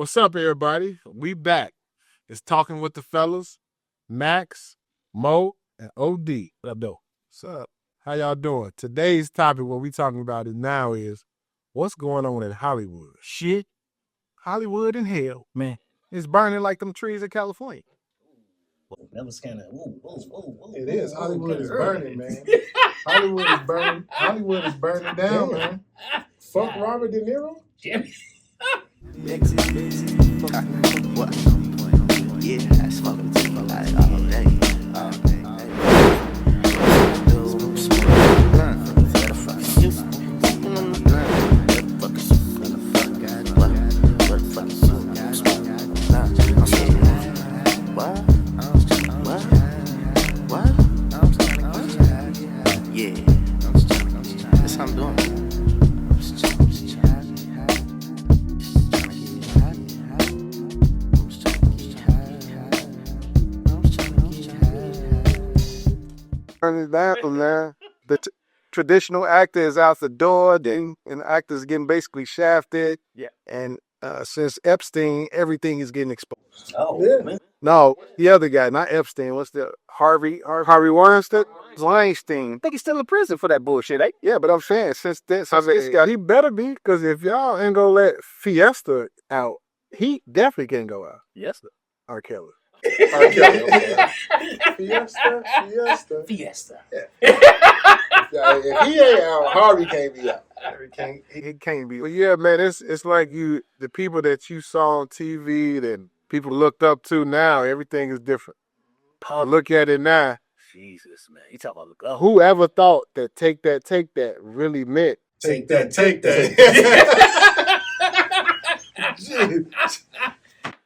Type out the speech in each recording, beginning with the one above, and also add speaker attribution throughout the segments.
Speaker 1: What's up, everybody? We back. It's Talking with the Fellas, Max, Mo, and OD. What up, though? What's up? How y'all doing? Today's topic, what we talking about now is what's going on in Hollywood. Shit. Hollywood in hell, man. It's burning like them trees in California.
Speaker 2: That was kind of
Speaker 3: It is. Hollywood is burning, man. Hollywood is burning. Hollywood is burning down, man. Fuck Robert De Niro.
Speaker 2: Jimmy.
Speaker 4: What? Yeah, I smoke like all day.
Speaker 1: Turning down, man. The traditional actor is out the door, and the actor's getting basically shafted. Yeah. And since Epstein, everything is getting exposed.
Speaker 2: Oh,
Speaker 3: Yeah.
Speaker 2: man.
Speaker 1: No, the other guy, not Epstein. What's the Harvey Weinstein? Weinstein. I think he's still in prison for that bullshit, eh? Yeah, but I'm saying since this guy, he better be, because if y'all ain't gonna let Fiesta out, he definitely can't go out. Yes, R. Kelly.
Speaker 3: Fiesta.
Speaker 2: Fiesta.
Speaker 3: Yeah, if he ain't out, Harvey can't be out.
Speaker 1: He can't be. But yeah, man, it's like the people that you saw on TV, that people looked up to now, everything is different. Look at it now.
Speaker 2: Jesus, man. You talk about the
Speaker 1: Whoever thought that take that really meant
Speaker 3: Take that.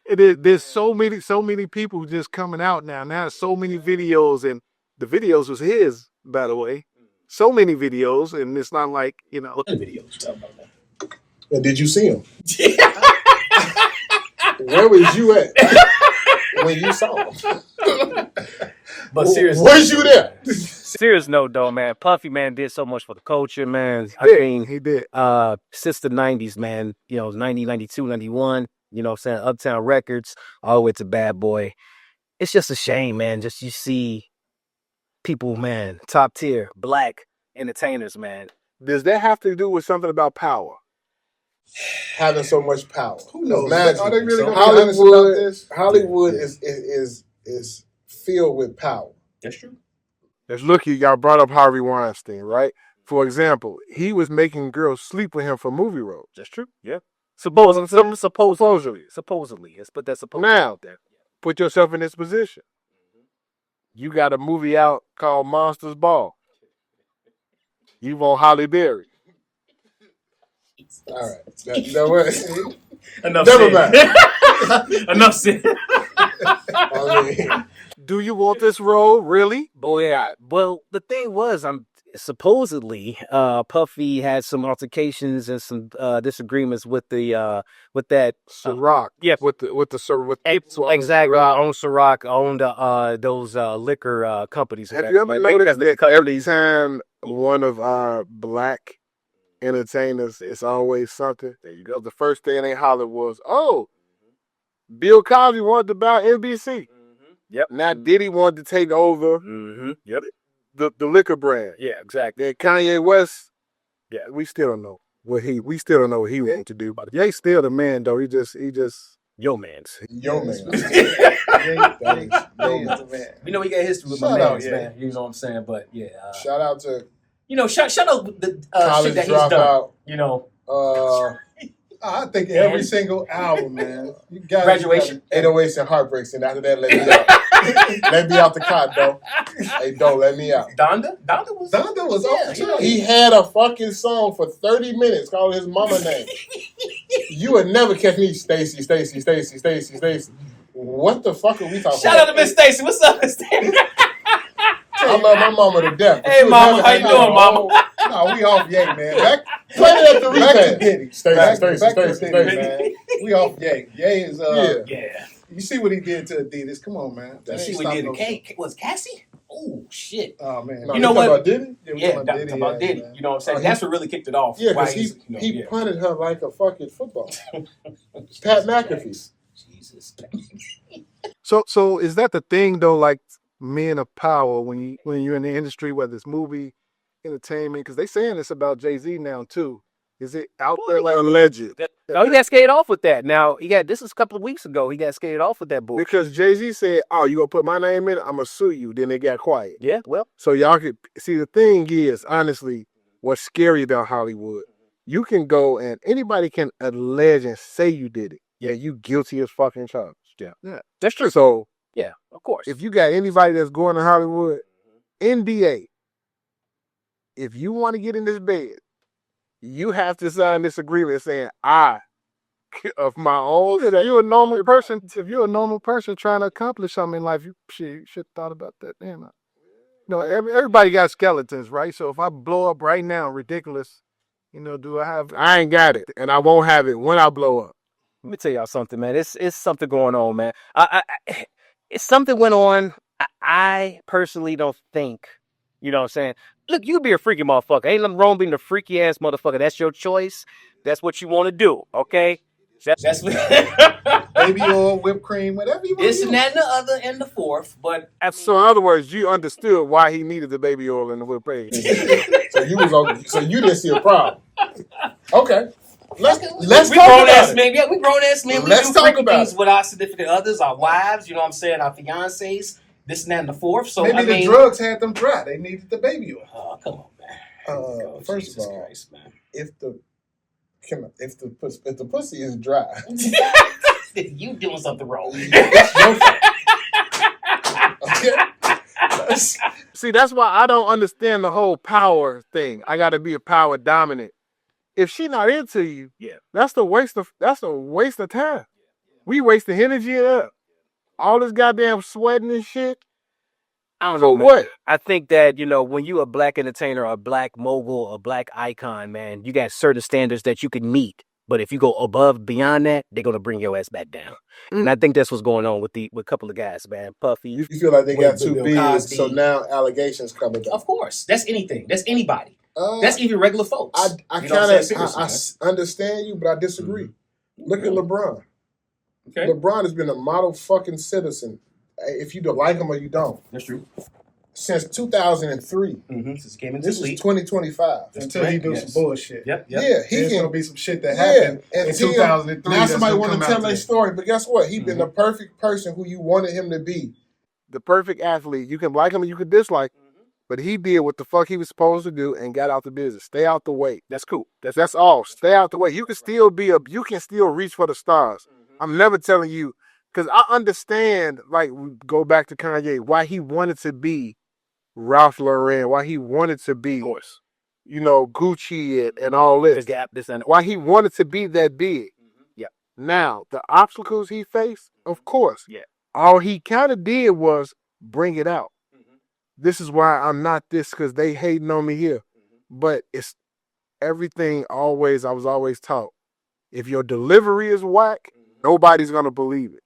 Speaker 1: it is. There's so many people just coming out now. Now so many videos, and the videos was his, by the way. So many videos, and it's not like,
Speaker 2: What videos you talking about, man?
Speaker 3: And did you see him? Where was you at when you saw him?
Speaker 2: But seriously,
Speaker 3: was you there?
Speaker 5: Serious note, though, man. Puffy, man, did so much for the culture, man.
Speaker 1: He did.
Speaker 5: Since the 90s, man, 90, 92, 91, saying Uptown Records, all the way to Bad Boy. It's just a shame, man. Just you see people, man, top tier, black entertainers, man.
Speaker 1: Does that have to do with something about power?
Speaker 3: Having so much power.
Speaker 1: Who knows?
Speaker 3: Imagine.
Speaker 1: Are they really
Speaker 3: So
Speaker 1: gonna be honest about this?
Speaker 3: Hollywood is filled with power.
Speaker 2: that's true.
Speaker 1: Let's look at, y'all brought up Harvey Weinstein, right? For example, he was making girls sleep with him for movie roles.
Speaker 5: That's true. Yeah. Supposedly. Let's put that supposedly
Speaker 1: Now,
Speaker 5: out there.
Speaker 1: put yourself in this position. You got a movie out called Monsters Ball. You want Halle Berry.
Speaker 3: All right. You know what?
Speaker 2: Enough
Speaker 3: Never
Speaker 2: said.
Speaker 3: mind.
Speaker 2: Enough said.
Speaker 3: I mean,
Speaker 1: Do you want this role, really?
Speaker 5: Boy, well, the thing was, supposedly Puffy had some altercations and some disagreements with that
Speaker 1: Ciroc.
Speaker 5: yeah.
Speaker 1: With
Speaker 5: exactly owned Ciroc, owned those liquor companies.
Speaker 1: Have you ever noticed that every time one of our black entertainers, it's always something? There you go. The first thing they hollered was, Bill Cosby wanted to buy NBC.
Speaker 5: Yep.
Speaker 1: Now Diddy wanted to take over
Speaker 5: Yep.
Speaker 1: the liquor brand.
Speaker 5: Yeah, exactly.
Speaker 1: Then Kanye West, we still don't know what he wanted to do. But Ye's still the man, though. He just
Speaker 5: Yo, man's.
Speaker 3: yo, man.
Speaker 2: We know we got history with my
Speaker 3: Shout out,
Speaker 2: man, man. You know what I'm saying? But yeah.
Speaker 3: Shout out to
Speaker 2: shout out the
Speaker 3: College
Speaker 2: shit that he's done.
Speaker 3: Dropout. I think every single album, man. You got
Speaker 2: Graduation.
Speaker 3: 808s and Heartbreaks, and after that, let me out. Let me out the cot, though. Hey, don't let me out.
Speaker 2: Donda was
Speaker 3: off the chain. He had a fucking song for 30 minutes called his mama name. You would never catch me, Stacy. What the fuck are we talking about?
Speaker 2: Shout out to Miss Stacy. What's up, Miss Stacy?
Speaker 3: I love my mama to death.
Speaker 2: Hey, mama, how you doing, mama?
Speaker 3: No, we off Ye, man. Play it at the replay. Back to Diddy, man. We off Ye. Ye is
Speaker 2: yeah.
Speaker 3: You see what he did to Adidas? Come on, man.
Speaker 2: You see what he did to was Cassie? Oh shit!
Speaker 3: Oh man,
Speaker 2: you know what?
Speaker 3: About Diddy?
Speaker 2: Yeah, talking about Diddy.
Speaker 3: Man.
Speaker 2: You know what I'm saying? That's what really kicked it off.
Speaker 3: Yeah, because he punted her like a fucking football. Pat McAfee.
Speaker 2: Jesus.
Speaker 1: So is that the thing though? Like men of power when you're in the industry, whether it's movie, entertainment, because they saying this about Jay-Z now too. Is it out there like alleged?
Speaker 5: He got scared off with that. Now this was a couple of weeks ago. He got scared off with that bullshit.
Speaker 1: Because Jay-Z said, "Oh, you gonna put my name in it? I'm gonna sue you." Then they got quiet.
Speaker 5: Yeah, well,
Speaker 1: so y'all could see the thing is honestly, what's scary about Hollywood? You can go and anybody can allege and say you did it. Yeah, you guilty as fucking charged. Yeah,
Speaker 5: that's true.
Speaker 1: So
Speaker 5: yeah, of course.
Speaker 1: if you got anybody that's going to Hollywood, NDA. If you want to get in this bed, you have to sign this agreement saying, I, of my own, if you're a normal person, trying to accomplish something in life, you should have thought about that. Damn. Everybody got skeletons, right? So if I blow up right now, ridiculous, I ain't got it, and I won't have it when I blow up.
Speaker 5: Let me tell y'all something, man. It's something going on, man. It's something went on. I personally don't think, you know what I'm saying? Look, you be a freaky motherfucker. Ain't nothing wrong being a freaky ass motherfucker. That's your choice. That's what you want to do, okay?
Speaker 2: That's what
Speaker 3: baby oil, whipped cream, whatever you want.
Speaker 2: This and that and the other and the fourth. But
Speaker 1: so in other words, you understood why he needed the baby oil and the whipped cream.
Speaker 3: So you didn't see a problem. Okay. Let's
Speaker 2: we
Speaker 3: talk
Speaker 2: grown
Speaker 3: about
Speaker 2: ass
Speaker 3: it.
Speaker 2: men. Yeah, we grown ass men.
Speaker 3: Let's
Speaker 2: we do
Speaker 3: talk
Speaker 2: freaky
Speaker 3: about
Speaker 2: things
Speaker 3: it.
Speaker 2: with our significant others, our wives, you know what I'm saying, our fiancés, this and that and the fourth. So
Speaker 3: maybe the drugs had them dry. They needed the baby oil.
Speaker 2: Oh, come on, man.
Speaker 3: First
Speaker 2: Jesus
Speaker 3: of all,
Speaker 2: Christ, man.
Speaker 3: if the pussy is dry,
Speaker 2: you doing something wrong.
Speaker 3: It's your fault. Okay.
Speaker 1: See, that's why I don't understand the whole power thing. I got to be a power dominant. If she not into you, that's a waste of time. We wasting energy up. All this goddamn sweating and shit.
Speaker 5: I don't know, man.
Speaker 1: What?
Speaker 5: I think that, when you a black entertainer, a black mogul, a black icon, man, you got certain standards that you can meet. But if you go above, beyond that, they're going to bring your ass back down. And I think that's what's going on with a couple of guys, man. Puffy.
Speaker 3: You feel like they got too big,
Speaker 2: Cosby.
Speaker 3: so now allegations coming down.
Speaker 2: Of course. That's anything. That's anybody. That's even regular folks.
Speaker 3: I understand you, but I disagree. Mm-hmm. Look at LeBron. Okay. LeBron has been a model fucking citizen. If you don't like him or you don't.
Speaker 2: That's true.
Speaker 3: Since 2003.
Speaker 2: Mm-hmm. Since he came into
Speaker 3: this is 2025.
Speaker 6: Until he do some bullshit.
Speaker 2: Yep.
Speaker 3: Yeah,
Speaker 6: there's going to be some shit that happened in 2003.
Speaker 3: Now somebody want to tell their story, but guess what? He's been the perfect person who you wanted him to be.
Speaker 1: The perfect athlete. You can like him or you can dislike him. But he did what the fuck he was supposed to do and got out the business. Stay out the way. That's cool. That's all. Stay out the way. You can still reach for the stars. I'm never telling you, because I understand, like, we go back to Kanye, why he wanted to be Ralph Lauren, why he wanted to be, of course, Gucci and all this.
Speaker 5: The Gap, this and that.
Speaker 1: Why he wanted to be that big.
Speaker 5: Yeah.
Speaker 1: Now, the obstacles he faced, of course.
Speaker 5: Yeah.
Speaker 1: All he kind of did was bring it out. This is why I'm not this, because they hating on me here. But it's everything I was always taught. If your delivery is whack, nobody's going to believe it.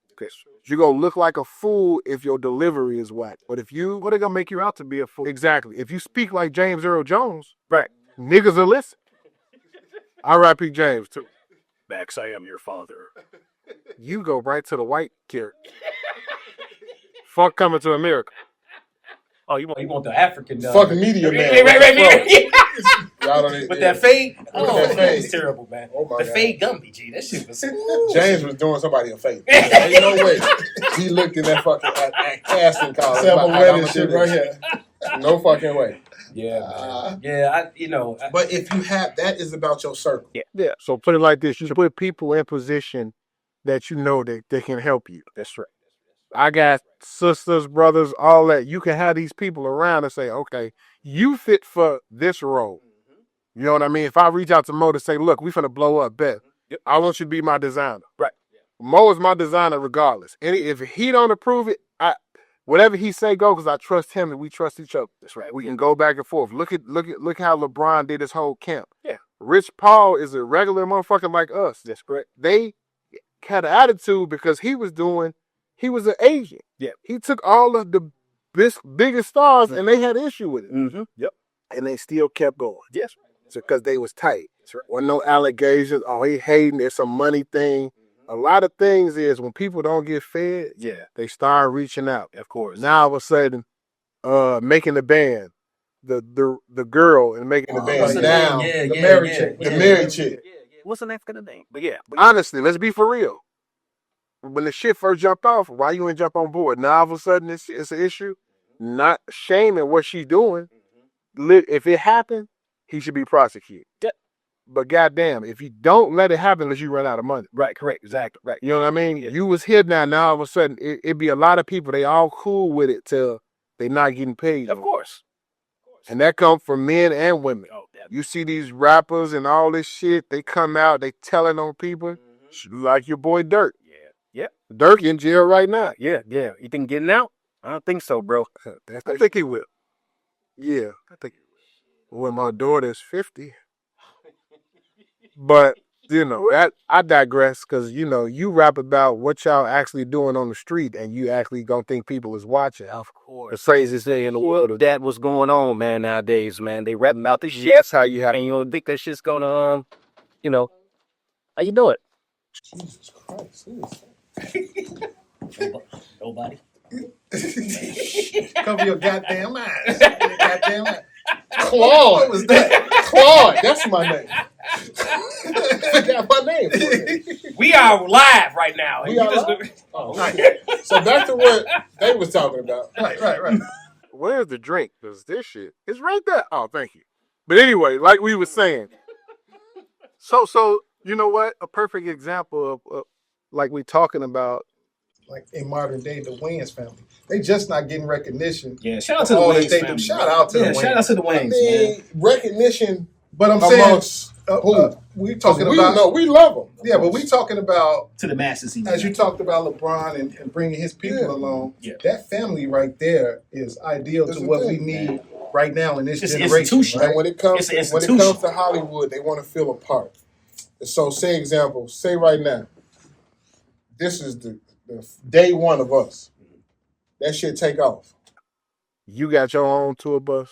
Speaker 1: You're going to look like a fool if your delivery is whack. But if you...
Speaker 6: What are they going to make you out to be a fool?
Speaker 1: Exactly. If you speak like James Earl Jones,
Speaker 5: right,
Speaker 1: niggas will listen. R.I.P. James, too.
Speaker 5: Max, I am your father.
Speaker 1: You go right to the white character. Fuck Coming to America.
Speaker 2: Oh, you want the African...
Speaker 3: Fuck media, man.
Speaker 2: Right. With that fade? It's terrible, man.
Speaker 3: Oh my
Speaker 2: the
Speaker 3: God.
Speaker 2: Fade Gumby, G. That shit was...
Speaker 3: James was doing somebody a favor. Ain't no way. He looked in that fucking at casting call.
Speaker 6: Shit right here.
Speaker 3: No fucking way.
Speaker 2: Yeah, man.
Speaker 3: But if you have... That is about your circle.
Speaker 1: Yeah. So put it like this. You put people in position that you know that they can help you.
Speaker 5: That's right.
Speaker 1: I got sisters, brothers, all that. You can have these people around and say, okay, you fit for this role. You know what I mean? If I reach out to Mo to say, look, we finna blow up, bet. I want you to be my designer.
Speaker 5: Right.
Speaker 1: Mo is my designer regardless. And if he don't approve it, whatever he say go, because I trust him and we trust each other.
Speaker 5: That's right.
Speaker 1: We can go back and forth. Look how LeBron did his whole camp.
Speaker 5: Yeah.
Speaker 1: Rich Paul is a regular motherfucker like us.
Speaker 5: That's correct.
Speaker 1: They had an attitude because he was an agent.
Speaker 5: Yeah.
Speaker 1: He took all of the biggest stars, and they had an issue with it.
Speaker 5: Mm-hmm. Yep.
Speaker 1: And they still kept going.
Speaker 5: Yes.
Speaker 1: Because they was tight. Wasn't no allegations. Oh, he hating. It's a money thing. A lot of things is when people don't get fed, they start reaching out.
Speaker 5: Of course.
Speaker 1: Now all of a sudden, making the band, the girl and making the band now.
Speaker 3: The married chick. The married chick.
Speaker 5: What's the name for the name? But yeah.
Speaker 1: Honestly, let's be for real. When the shit first jumped off, why you ain't jump on board? Now all of a sudden it's an issue. Not shaming what she's doing. If it happened, he should be prosecuted. But goddamn, if you don't let it happen unless you run out of money.
Speaker 5: Right, correct, exactly, right.
Speaker 1: You know what I mean? You was here now all of a sudden, it'd be a lot of people, they all cool with it till they not getting paid.
Speaker 5: Of course.
Speaker 1: And that comes from men and women.
Speaker 5: Oh,
Speaker 1: you see these rappers and all this shit, they come out, they telling on people, like your boy Durk.
Speaker 5: Yeah.
Speaker 1: Durk in jail right now.
Speaker 5: Yeah. You think getting out? I don't think so, bro.
Speaker 1: I think he will. Yeah, I think he will. When my daughter's 50. But, I digress because, you rap about what y'all actually doing on the street and you actually gonna think people is watching.
Speaker 5: Of course. The craziest thing in the world, that what's going on, man, nowadays, man. They rapping about the shit.
Speaker 1: That's how you have.
Speaker 5: And you don't think that shit's gonna, how you do it?
Speaker 3: Jesus Christ.
Speaker 2: Nobody.
Speaker 6: Cover your goddamn eyes. Goddamn eyes.
Speaker 3: Claude.
Speaker 6: What was that?
Speaker 3: Claude. That's my name. I got my name.
Speaker 2: We are live right now.
Speaker 3: We are live? Oh, okay. So back to what they was talking about.
Speaker 6: Right.
Speaker 1: Where's the drink? Because this shit is right there. Oh, thank you. But anyway, like we were saying. So you know what? A perfect example of like we talking about.
Speaker 6: Like in modern day, the Wayans family. They just not getting recognition.
Speaker 2: Yeah, shout out to the Wayans family.
Speaker 6: Shout out to the Wayans.
Speaker 2: Shout out to the Wayans, man.
Speaker 3: Recognition.
Speaker 6: But I'm
Speaker 3: amongst
Speaker 6: saying, we talking about.
Speaker 3: We love them.
Speaker 6: Yeah, but we talking about
Speaker 2: to the masses.
Speaker 6: As you talked about LeBron and bringing his people along.
Speaker 2: Yeah.
Speaker 6: That family right there is ideal to what we need right now in this generation.
Speaker 2: Institution.
Speaker 6: Right?
Speaker 3: And when it comes to Hollywood, they want to feel a part. So, say right now, this is the day one of us. That shit take off.
Speaker 1: You got your own tour bus.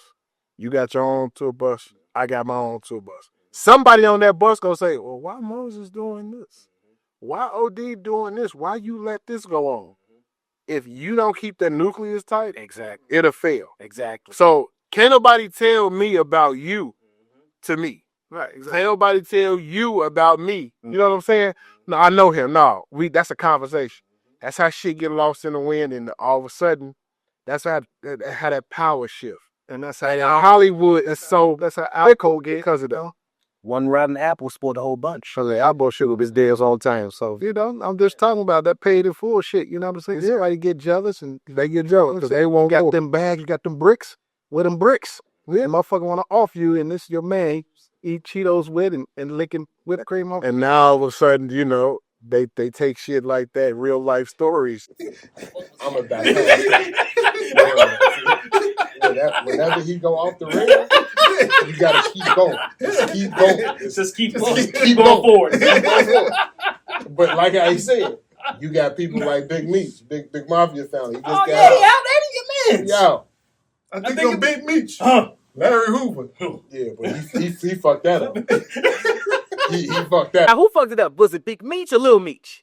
Speaker 1: You got your own tour bus. I got my own tour bus. Somebody on that bus gonna say, well, why Moses doing this? Why OD doing this? Why you let this go on? If you don't keep the nucleus tight,
Speaker 5: Exactly.
Speaker 1: it'll fail.
Speaker 5: Exactly.
Speaker 1: So can't nobody tell me about you to me.
Speaker 5: Right. Exactly.
Speaker 1: Can't nobody tell you about me. You know what I'm saying? No, I know him. No, that's a conversation. That's how shit get lost in the wind, and all of a sudden, that's how that power shift. And that's how Hollywood is so. That's how alcohol get because of that.
Speaker 5: One rotten apple spoiled the whole bunch.
Speaker 1: So the apple sugar is dead all the time. So I'm just talking about that paid in full shit. You know what I'm saying? Everybody get jealous, and they get jealous because they won't got them bags. You got them bricks. Where them bricks? Yeah, motherfucker want to off you, and this is your man. Eat Cheetos with and licking whipped cream off. And now all of a sudden, they take shit like that, real life stories.
Speaker 3: I'm about whenever he go off the rail, you gotta keep going. Just keep going. Keep going forward. But like I said, you got people like Big Meech, Big Mafia family.
Speaker 2: He out. That ain't your man.
Speaker 3: Yo,
Speaker 6: I think I'm Big Meech. Larry Hoover.
Speaker 3: Yeah, but he fucked that up. he fucked that.
Speaker 5: Now, who fucked it up? Was it Big Meech or Lil Meech?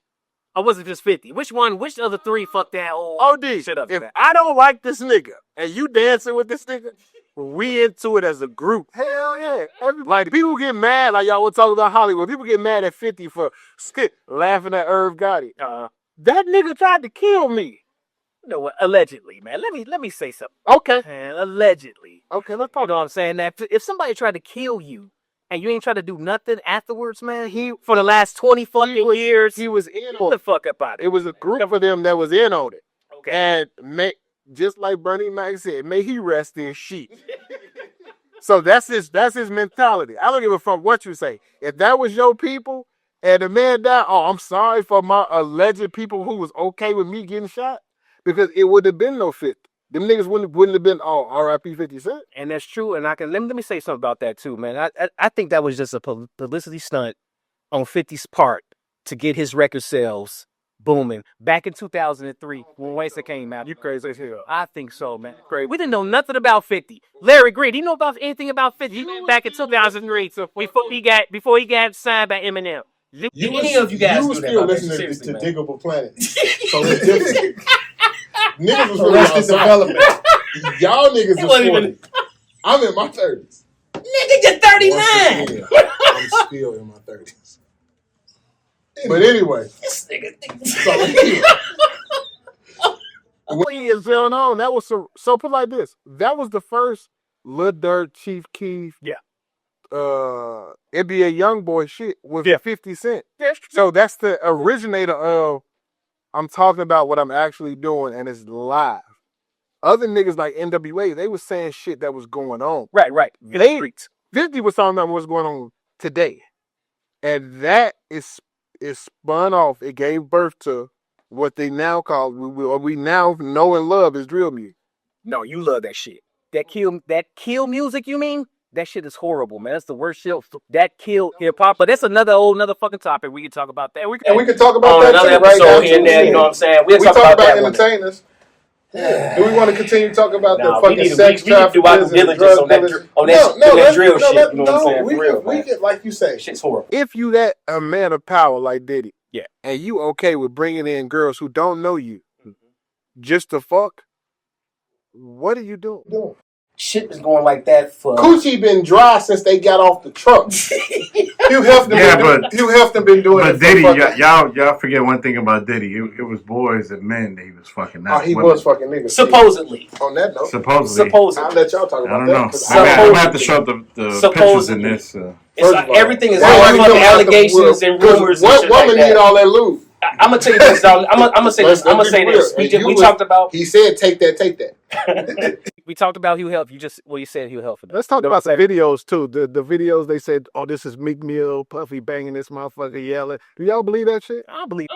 Speaker 5: Or was it just 50? Which of the three fucked that old shit up?
Speaker 1: If I don't like this nigga and you dancing with this nigga, we into it as a group. Hell yeah. Like, people get mad, like y'all were talking about Hollywood. People get mad at 50 for laughing at Irv Gotti. That nigga tried to kill me.
Speaker 5: No, what? Allegedly, man. Let me say something.
Speaker 1: Okay.
Speaker 5: Man, allegedly.
Speaker 1: Okay, let's talk.
Speaker 5: You know what I'm saying? That if somebody tried to kill you and you ain't trying to do nothing afterwards, man, for the last 20 fucking years,
Speaker 1: he was in
Speaker 5: on the fuck up out of it.
Speaker 1: It was a group of them that was in on it.
Speaker 5: Okay.
Speaker 1: And just like Bernie Mac said, may he rest in sheep. So that's his mentality. I don't give a fuck what you say. If that was your people and the man died, I'm sorry for my alleged people who was okay with me getting shot. Because it would have been no 50. Them niggas wouldn't have been R.I.P. 50 Cent.
Speaker 5: And that's true. And let me say something about that too, man. I think that was just a publicity stunt on 50's part to get his record sales booming. Back in 2003, when Wasted came out.
Speaker 1: You crazy as hell.
Speaker 5: I think so, man. Crazy. We didn't know nothing about 50. Larry Green, do you know about anything about 50? Back in 2003, so before he got signed by Eminem.
Speaker 2: Any of you guys
Speaker 3: you
Speaker 2: do
Speaker 3: was
Speaker 2: that
Speaker 3: still
Speaker 2: about
Speaker 3: listening
Speaker 2: that,
Speaker 3: to
Speaker 2: man.
Speaker 3: Diggable Planet. So it's different. Niggas was really
Speaker 6: Arrested
Speaker 3: outside.
Speaker 6: Development.
Speaker 3: Y'all niggas is 40.
Speaker 2: Even...
Speaker 3: I'm in my 30s.
Speaker 2: Nigga, you're 39.
Speaker 6: I'm still in my 30s.
Speaker 3: But anyway.
Speaker 2: This nigga.
Speaker 1: What years going on? That was so put like this. That was the first Lil Durk, Chief Keef, NBA YoungBoy shit with 50 Cent. So that's the originator of I'm talking about what I'm actually doing and it's live. Other niggas like NWA, they was saying shit that was going on.
Speaker 5: Right.
Speaker 1: 50 was talking about what's going on today. And that is spun off. It gave birth to what they now call, we now know and love as drill music.
Speaker 5: No, you love that shit. That kill music, you mean? That shit is horrible, man. That's the worst shit. That killed hip hop. But that's another fucking topic. We can talk about that.
Speaker 3: We can talk about that
Speaker 2: another
Speaker 3: too,
Speaker 2: episode
Speaker 3: right
Speaker 2: here and there. You know what I'm saying? We'll
Speaker 3: we
Speaker 2: talk about that
Speaker 3: entertainers. Yeah. Do we want to continue talking about the fucking
Speaker 2: we
Speaker 3: sex traffickers
Speaker 2: do our due diligence on that drill shit. You know what I'm saying?
Speaker 3: We
Speaker 2: For real,
Speaker 3: we get like you say.
Speaker 2: Shit's horrible.
Speaker 1: If you that a man of power like Diddy,
Speaker 5: yeah,
Speaker 1: and you okay with bringing in girls who don't know you, just to fuck, what are you doing?
Speaker 2: Shit is going like that for...
Speaker 3: Coochie been dry since they got off the truck.
Speaker 6: Hugh Hefner been doing it.
Speaker 7: But Diddy, y'all forget one thing about Diddy. It was boys and men that he was fucking.
Speaker 3: Not he women. Was fucking niggas.
Speaker 2: Supposedly.
Speaker 3: On that note.
Speaker 7: Supposedly.
Speaker 3: I'll let y'all talk about that.
Speaker 7: I don't know. I'm going to have to show up the pictures in this.
Speaker 2: Everything is all fucking allegations and rumors.
Speaker 3: What woman need all that lube?
Speaker 2: I'm gonna tell you this, dog. I'm gonna say this. We talked about.
Speaker 3: He said, "Take that."
Speaker 5: We talked about Hugh Hefner. You said Hugh Hefner.
Speaker 1: Let's talk about some videos too. The videos they said, "Oh, this is Meek Mill, Puffy banging this motherfucker, yelling." Do y'all believe that shit?
Speaker 2: I don't believe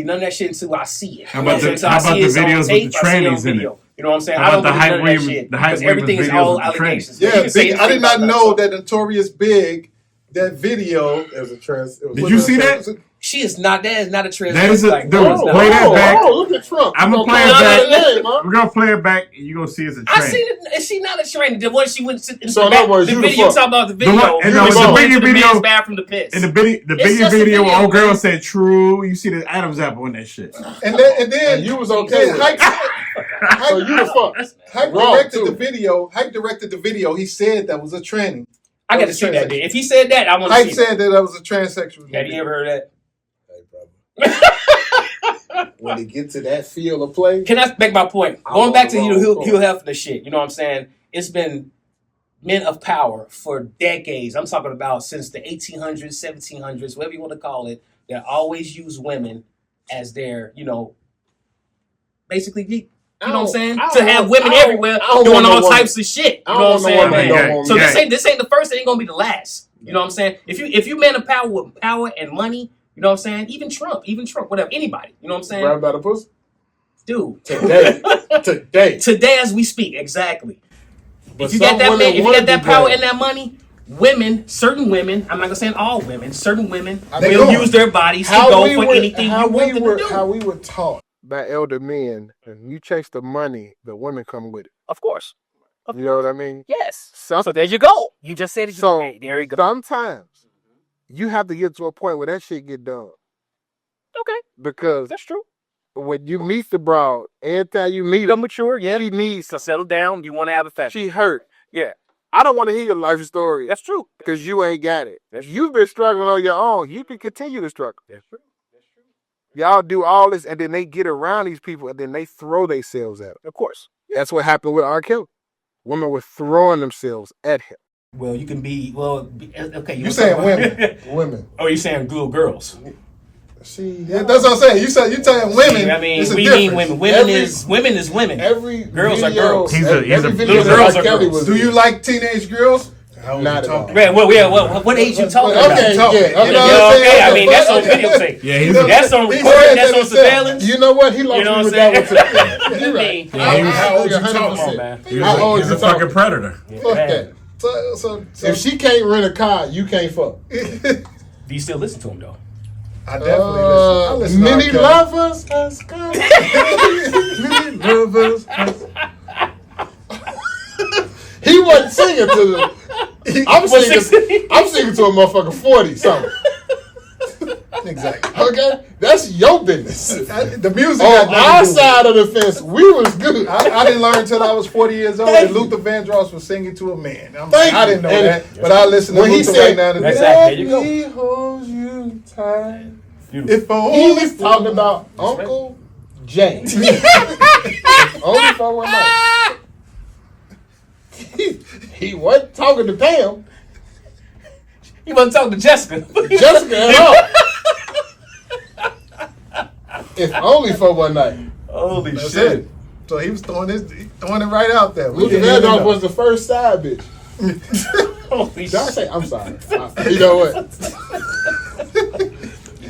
Speaker 2: none of that shit until I see it.
Speaker 7: How about the videos with the trannies in it?
Speaker 2: You know what I'm saying?
Speaker 7: How
Speaker 2: I don't
Speaker 7: about
Speaker 2: believe none of that shit because everything is all allegations.
Speaker 6: Yeah, I did not know that Notorious Big. That video, it was a trans.
Speaker 7: Did you see that?
Speaker 2: She is not. That is not a trans.
Speaker 7: That is a. Play that back.
Speaker 3: Look at Trump.
Speaker 7: I'm gonna play it back. We're gonna play it back. And you are gonna see it's a train.
Speaker 2: I seen it. Is she not a train? The one she went to.
Speaker 3: So in other words,
Speaker 2: the video. You talking about the video?
Speaker 7: And the bigger video.
Speaker 2: Bathroom to piss.
Speaker 7: And the bigger video. Old girl said true. You see the Adam's apple in that shit.
Speaker 6: And then
Speaker 3: you was okay.
Speaker 6: So you the fuck. Hype directed the video. He said that was a tranny.
Speaker 2: I got to see that. If he said that, I want to see.
Speaker 6: Hype said that was a transsexual.
Speaker 2: Have you ever heard that?
Speaker 3: When they get to that field of play,
Speaker 2: can I make my point? Going back to Hugh Hefner shit, you know what I'm saying? It's been men of power for decades. I'm talking about since the 1800s, 1700s, whatever you want to call it. They always use women as their, basically, you know what I'm saying? To have women everywhere doing all types of shit. You know what I'm saying, man? So this ain't the first, it ain't gonna be the last. You know what I'm saying? If you men of power with power and money. You know what I'm saying? Even Trump, whatever, anybody. You know what I'm saying?
Speaker 3: Grab about a pussy?
Speaker 2: Dude.
Speaker 3: Today
Speaker 2: as we speak, exactly. If you got that power and that money, certain women, I'm not gonna say all women, certain women will use their bodies to go for anything you want them to do.
Speaker 1: How we were taught by elder men, and you chase the money, the women come with it.
Speaker 5: Of course.
Speaker 1: You know what I mean?
Speaker 5: Yes. So there you go. You just said it.
Speaker 1: So
Speaker 5: there you go.
Speaker 1: Sometimes you have to get to a point where that shit get done.
Speaker 5: Okay.
Speaker 1: Because
Speaker 5: that's true.
Speaker 1: When you meet the broad, every time you meet her,
Speaker 5: mature,
Speaker 1: she needs
Speaker 5: to settle down. You want to have a family.
Speaker 1: She hurt.
Speaker 5: Yeah.
Speaker 1: I don't want to hear your life story.
Speaker 5: That's true.
Speaker 1: Because you ain't got it. You've been struggling on your own. You can continue to struggle.
Speaker 5: That's true.
Speaker 1: Y'all do all this, and then they get around these people, and then they throw themselves at them.
Speaker 5: Of course.
Speaker 1: That's what happened with R. Kelly. Women were throwing themselves at him.
Speaker 2: Well, you can be, okay.
Speaker 6: You saying women.
Speaker 2: Oh, you saying little girls.
Speaker 6: See, that's what I'm saying. You telling women.
Speaker 2: See, I mean, we mean women. Women is women.
Speaker 3: Every
Speaker 2: girls
Speaker 3: video,
Speaker 2: are girls.
Speaker 3: Every video
Speaker 2: girls are
Speaker 3: Kelly
Speaker 2: girls.
Speaker 6: Do you like teenage girls?
Speaker 3: Not at all.
Speaker 2: Man, what age you talking about?
Speaker 3: Okay,
Speaker 2: okay. I mean, that's on videotape.
Speaker 7: Yeah,
Speaker 2: that's on recording. That's on surveillance.
Speaker 3: You know what? He lost me with that one too. You're right.
Speaker 7: How
Speaker 3: old you talking about?
Speaker 7: He's a fucking predator.
Speaker 3: Fuck that. So if she can't rent a car, you can't fuck.
Speaker 2: Do you still listen to him though?
Speaker 6: I definitely listen. I listen to
Speaker 3: Many
Speaker 6: R. Kelly.
Speaker 3: lovers has come. Many lovers has. He wasn't singing to them. I'm singing to a motherfucker 40 something.
Speaker 6: Exactly.
Speaker 3: Okay, that's your business.
Speaker 6: The music.
Speaker 3: On our side of the fence, we was good.
Speaker 6: I didn't learn until I was 40 years old that Luther Vandross was singing to a man. I didn't know that, but I listen to Luther right now today.
Speaker 2: Exactly. There you go.
Speaker 3: He holds you tight.
Speaker 6: If
Speaker 3: He
Speaker 6: only
Speaker 3: was talking about Uncle James. Only for one night. He wasn't talking to Pam.
Speaker 2: He wasn't talking to Jessica.
Speaker 3: Jessica at all. If only for one night.
Speaker 2: Holy
Speaker 6: That's
Speaker 2: shit.
Speaker 6: it. So he was throwing it right out there.
Speaker 3: Luther Vandross was the first side bitch.
Speaker 2: Holy
Speaker 3: Did I
Speaker 2: shit.
Speaker 3: say? I'm sorry. You know what?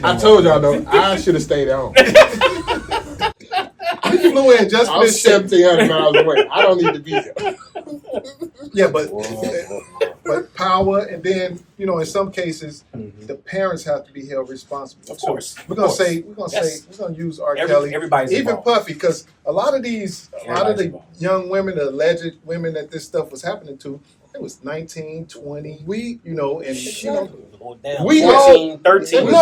Speaker 3: I told y'all though, I should have stayed at home.
Speaker 6: I flew in just for
Speaker 3: I'm
Speaker 6: this shit.
Speaker 3: 1,700 miles away. I don't need to be there.
Speaker 6: Yeah, but power, and then in some cases, the parents have to be held responsible.
Speaker 2: Of course.
Speaker 6: We're gonna use R. Kelly,
Speaker 2: Everybody's
Speaker 6: even
Speaker 2: involved.
Speaker 6: Puffy, because a lot of the young women, the alleged women that this stuff was happening to, it was 19, 20, and
Speaker 3: We
Speaker 2: 14,
Speaker 3: all-
Speaker 2: 13.
Speaker 3: we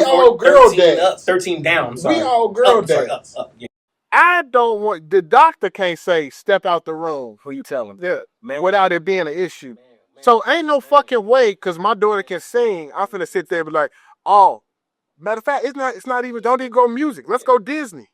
Speaker 3: all girl dads.
Speaker 2: 13 down. Sorry.
Speaker 3: We all girl
Speaker 2: Sorry,
Speaker 3: dads.
Speaker 2: up, yeah.
Speaker 1: I don't want the doctor can't say step out the room.
Speaker 5: Who you telling?
Speaker 1: Yeah, man, without it being an issue. So ain't no fucking way, because my daughter can sing. I'm finna sit there and be like, oh, matter of fact, it's not even, don't even go music. Let's go Disney.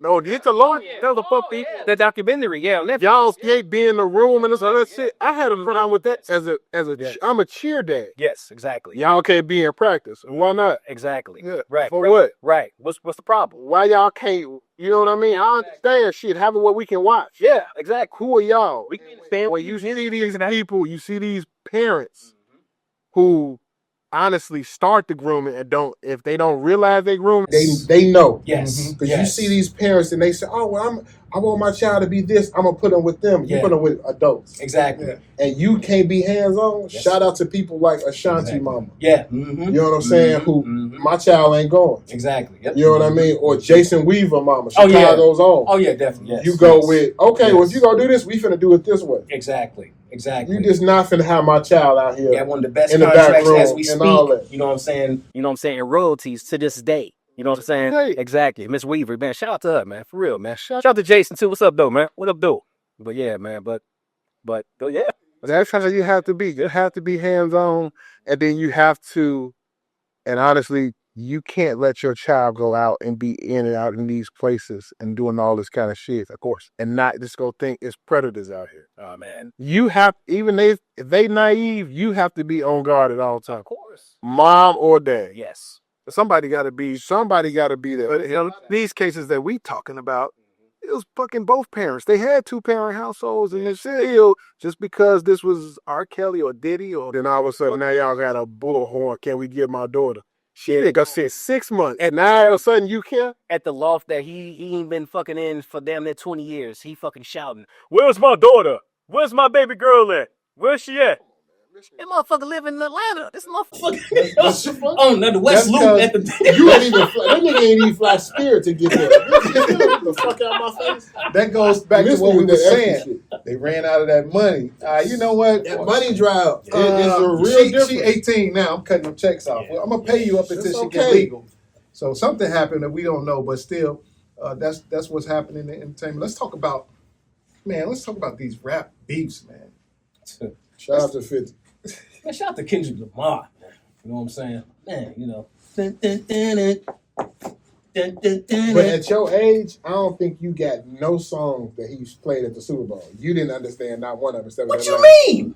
Speaker 1: No, get the Lord. Tell the fuck people.
Speaker 5: The documentary, yeah. On Netflix.
Speaker 1: Y'all can't be in the room and all that shit. I had a problem with that I'm a cheer dad.
Speaker 5: Yes, exactly.
Speaker 1: Y'all can't be in practice. Why not?
Speaker 5: Exactly.
Speaker 1: Yeah.
Speaker 5: Right.
Speaker 1: For what?
Speaker 5: Right. What's the problem?
Speaker 1: Why y'all can't, you know what I mean? I understand shit, having what we can watch.
Speaker 5: Yeah, exactly.
Speaker 1: Who are y'all?
Speaker 5: We can stand
Speaker 1: Well, you see these people, you see these parents who honestly start the grooming and if they don't realize they grooming.
Speaker 3: They know.
Speaker 2: Yes.
Speaker 3: Because you see these parents and they say, oh, well, I want my child to be this. I'm going to put them with them. You
Speaker 2: Yeah.
Speaker 3: put them with adults.
Speaker 2: Exactly.
Speaker 6: Yeah.
Speaker 3: And you can't be hands-on.
Speaker 2: Yes.
Speaker 3: Shout out to people like Ashanti
Speaker 2: Exactly.
Speaker 3: Mama.
Speaker 2: Yeah.
Speaker 3: You know what I'm saying? Who my child ain't going.
Speaker 2: Exactly. Yep.
Speaker 3: You know what I mean? Or Jason Weaver Mama.
Speaker 2: Oh, yeah.
Speaker 3: Chicago's own.
Speaker 2: Oh, yeah, definitely. Yes.
Speaker 3: You go
Speaker 2: Yes.
Speaker 3: with, okay, well,
Speaker 2: Yes.
Speaker 3: if you going to do this, we finna do it this way.
Speaker 2: Exactly. Exactly.
Speaker 3: You just not finna have my child out here.
Speaker 2: Yeah, one of the best
Speaker 3: in the back
Speaker 2: contracts
Speaker 3: room
Speaker 2: as we
Speaker 3: and
Speaker 2: speak.
Speaker 3: all that.
Speaker 2: You know what I'm saying?
Speaker 5: You know what I'm saying? And royalties to this day. You know what I'm saying?
Speaker 1: Hey.
Speaker 5: Exactly. Miss Weaver, man. Shout out to her, man. For real, man. Shout out to Jason too. What's up, though, man? What up, though? But yeah, man. But yeah.
Speaker 1: That's how you have to be. You have to be hands-on, and then you have to, and honestly, you can't let your child go out and be in and out in these places and doing all this kind of shit, of course, and not just go think it's predators out here.
Speaker 5: Oh man.
Speaker 1: You have, even if they naive, you have to be on guard at all times.
Speaker 5: Of course.
Speaker 1: Mom or dad.
Speaker 5: Yes.
Speaker 1: Somebody got to be there. But these cases that we talking about, it was fucking both parents. They had 2-parent households, and it's still just because this was R. Kelly or Diddy, or then all of a sudden now y'all got a bullhorn. Can we get my daughter? Shit, nigga said 6 months, and now all of a sudden you can't.
Speaker 5: At the loft that he ain't been fucking in for damn near 20 years, he fucking shouting, "Where's my daughter? Where's my baby girl at? Where's she at?" That motherfucker live in Atlanta. This motherfucker.
Speaker 2: On the West
Speaker 3: That's
Speaker 2: Loop at the
Speaker 3: You ain't even fly. That nigga ain't even fly Spirit to get there. Get the fuck out of my face.
Speaker 6: That goes back to
Speaker 3: Listen
Speaker 6: what we
Speaker 3: with
Speaker 6: were
Speaker 3: that extra
Speaker 6: saying.
Speaker 3: shit.
Speaker 6: They ran out of that money. You know what?
Speaker 3: That money drive is a real
Speaker 6: she
Speaker 3: difference.
Speaker 6: 18 now. I'm cutting them checks off. Well, I'm gonna pay you up until
Speaker 3: It's
Speaker 6: she
Speaker 3: okay.
Speaker 6: get legal. So something happened that we don't know, but still, that's what's happening in the entertainment. Let's talk about these rap beefs, man.
Speaker 3: Shout out to 50.
Speaker 2: Man, shout out to Kendrick Lamar. You know what I'm saying? Man, you know.
Speaker 3: But at your age, I don't think you got no songs that he's played at the Super Bowl. You didn't understand not one of them.
Speaker 2: What you mean?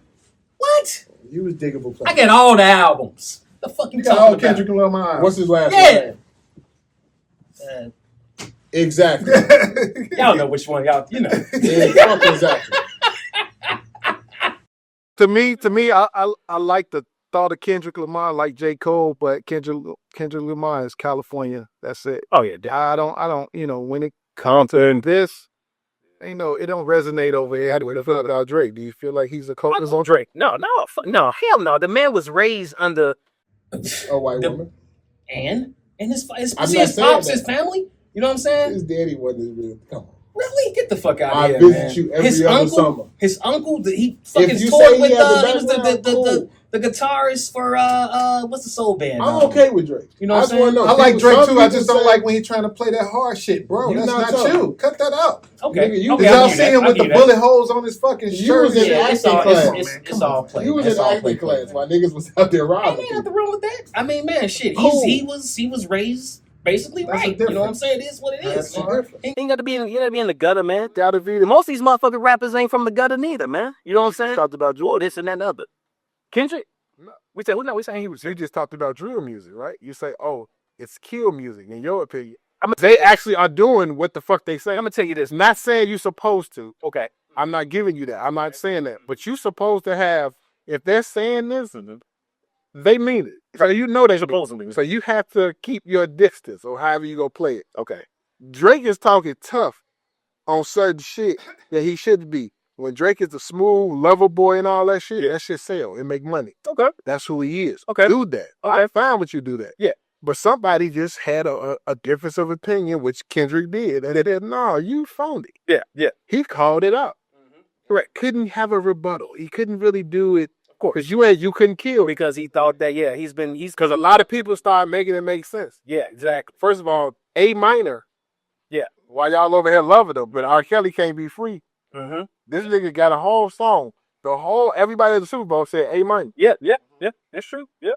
Speaker 2: What?
Speaker 3: You was diggable
Speaker 2: I
Speaker 3: player.
Speaker 2: got all the albums. The fuck you
Speaker 6: You got
Speaker 2: talking
Speaker 6: all
Speaker 2: about?
Speaker 6: Kendrick Lamar.
Speaker 3: What's his last
Speaker 2: Yeah.
Speaker 3: name? Exactly.
Speaker 2: Y'all know which one y'all, you know.
Speaker 3: Exactly.
Speaker 1: To me, I like the thought of Kendrick Lamar, like J. Cole, but Kendrick Lamar is California. That's it.
Speaker 5: Oh yeah.
Speaker 1: I don't, when it comes to this, it don't resonate over here. How do we feel about Drake? Do you feel like he's a cultist on Drake?
Speaker 5: No, hell no. The man was raised under.
Speaker 3: A white woman.
Speaker 2: And And his
Speaker 3: I'm
Speaker 2: his
Speaker 3: not
Speaker 2: his
Speaker 3: saying
Speaker 2: pops,
Speaker 3: that.
Speaker 2: his family. You know what I'm saying?
Speaker 3: His daddy wasn't real. Come on.
Speaker 2: Really? Get the fuck out
Speaker 3: I
Speaker 2: of here,
Speaker 3: visit
Speaker 2: man.
Speaker 3: you every
Speaker 2: His
Speaker 3: other
Speaker 2: uncle,
Speaker 3: summer.
Speaker 2: his uncle, he
Speaker 3: If
Speaker 2: fucking
Speaker 3: you
Speaker 2: toured
Speaker 3: say he
Speaker 2: with
Speaker 3: had the
Speaker 2: he was
Speaker 3: background, cool.
Speaker 2: the guitarist for what's the soul band?
Speaker 3: I'm okay with Drake.
Speaker 2: You know
Speaker 3: I
Speaker 2: what
Speaker 3: just
Speaker 2: I'm
Speaker 3: want to
Speaker 2: saying?
Speaker 3: know.
Speaker 6: I like
Speaker 3: people-
Speaker 6: Drake
Speaker 3: some
Speaker 6: too. I
Speaker 3: people
Speaker 6: just don't
Speaker 3: say-
Speaker 6: like when he trying to play that hard shit, bro.
Speaker 3: You
Speaker 6: That's
Speaker 3: not
Speaker 6: not
Speaker 3: tough.
Speaker 6: you. Cut that out.
Speaker 2: Okay.
Speaker 3: Nigga, you-
Speaker 2: Okay,
Speaker 6: Did
Speaker 2: I'll
Speaker 6: y'all
Speaker 2: give
Speaker 6: see
Speaker 2: you
Speaker 6: him
Speaker 2: that.
Speaker 6: with the
Speaker 2: I'll give you
Speaker 6: bullet holes on his fucking
Speaker 3: You
Speaker 6: shirt?
Speaker 3: was in
Speaker 2: that. Yeah,
Speaker 3: the
Speaker 2: it's
Speaker 3: acting
Speaker 2: all
Speaker 3: class.
Speaker 2: it's all play.
Speaker 3: You was
Speaker 2: That's
Speaker 3: in the
Speaker 2: all
Speaker 3: acting
Speaker 2: play,
Speaker 3: class
Speaker 2: man.
Speaker 3: while niggas was out there
Speaker 2: Ain't
Speaker 3: robbing
Speaker 2: nothing
Speaker 3: people.
Speaker 2: wrong with that. I mean, man, shit.
Speaker 3: Cool.
Speaker 2: He was raised basically
Speaker 6: That's a
Speaker 2: right. You know what I'm
Speaker 6: difference.
Speaker 2: saying? It is what it is,
Speaker 6: That's a
Speaker 2: man.
Speaker 6: difference.
Speaker 5: You ain't got to be in the gutter, man. Most of these motherfucking rappers ain't from the gutter neither, man. You know what I'm saying? Talked about Joel, this and that and other. Kendrick?
Speaker 1: No.
Speaker 5: We said, we saying he was.
Speaker 1: He just talked about drill music, right? You say, oh, it's kill music, in your opinion. They actually are doing what the fuck they say.
Speaker 5: I'm gonna tell you this.
Speaker 1: Not saying you're supposed to.
Speaker 5: Okay.
Speaker 1: I'm not giving you that. I'm not saying that. But you supposed to have, if they're saying this, they mean it. So you know they're supposed to. So you have to keep your distance or however you go play it.
Speaker 5: Okay.
Speaker 1: Drake is talking tough on certain shit that he shouldn't be. When Drake is the smooth lover boy and all that shit, that shit sell. It make money.
Speaker 5: Okay.
Speaker 1: That's who he is.
Speaker 5: Okay.
Speaker 1: Do that.
Speaker 5: Okay.
Speaker 1: I'm fine with you do that.
Speaker 5: Yeah.
Speaker 1: But somebody just had a difference of opinion, which Kendrick did. And they said, no, you phony.
Speaker 5: Yeah. Yeah.
Speaker 1: He called it out. Correct. Couldn't have a rebuttal. He couldn't really do it. Of course. Because you couldn't kill.
Speaker 5: Because he thought that he's
Speaker 1: Because a lot of people started making it make sense.
Speaker 5: yeah, exactly.
Speaker 1: First of all, A minor.
Speaker 5: Yeah.
Speaker 1: Why y'all over here loving him? But R. Kelly can't be free.
Speaker 5: Mm-hmm.
Speaker 1: This nigga got a whole song. Everybody at the Super Bowl said A minor.
Speaker 5: Yeah. That's true. Yeah.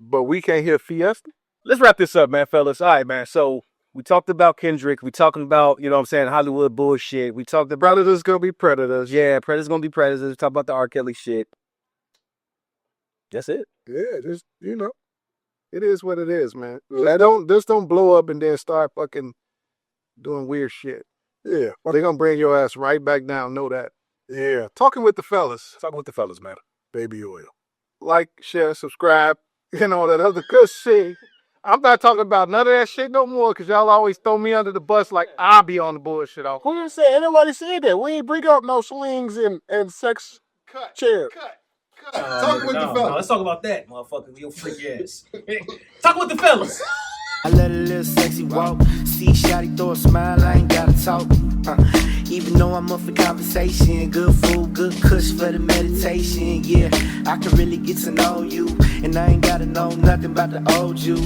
Speaker 1: But we can't hear Fiesta.
Speaker 5: Let's wrap this up, man, fellas. All right, man. So we talked about Kendrick. We talking about, you know what I'm saying, Hollywood bullshit. We talked about
Speaker 1: Predators gonna be predators.
Speaker 5: yeah, predators gonna be predators. We talked about the R. Kelly shit. That's it.
Speaker 1: Yeah, just it is what it is, man. Don't blow up and then start fucking doing weird shit. Yeah, they're gonna bring your ass right back down. Know that. Yeah, talking with the fellas.
Speaker 5: Talking with the fellas, man.
Speaker 1: Baby oil. Like, share, subscribe, and all that other good shit. I'm not talking about none of that shit no more because y'all always throw me under the bus like I'll be on the bullshit off. Who didn't say? Anybody said that? We ain't bring up no slings and sex chairs.
Speaker 6: Talk with the
Speaker 2: No,
Speaker 6: fellas.
Speaker 2: let's talk about that, motherfucker. Your freak ass. Talk with the fellas.
Speaker 4: I let a little sexy walk. See shawty throw a smile, I ain't gotta talk. Even though I'm up for conversation, good food, good kush for the meditation. Yeah, I can really get to know you, and I ain't gotta know nothing about the old you.